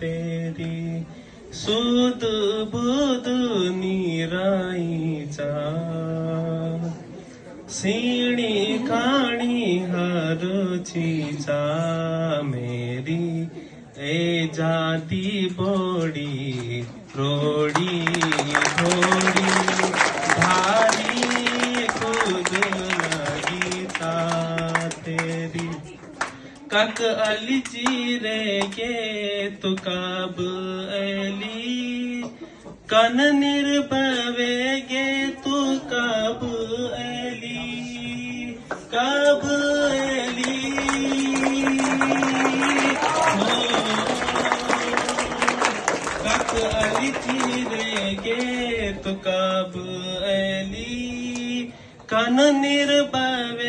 तेरी सूद बुद निराईचा सीणी खाणी हरुचीचा मेरी ए जाती बोडी रोडी थोडी भारी खुद लगीता तेरी कक अली जीरे के तु कब अली कन निर्भवे गे तू कब अली कब अली कक अली जीरे गे तू कब अली कन निर्भवे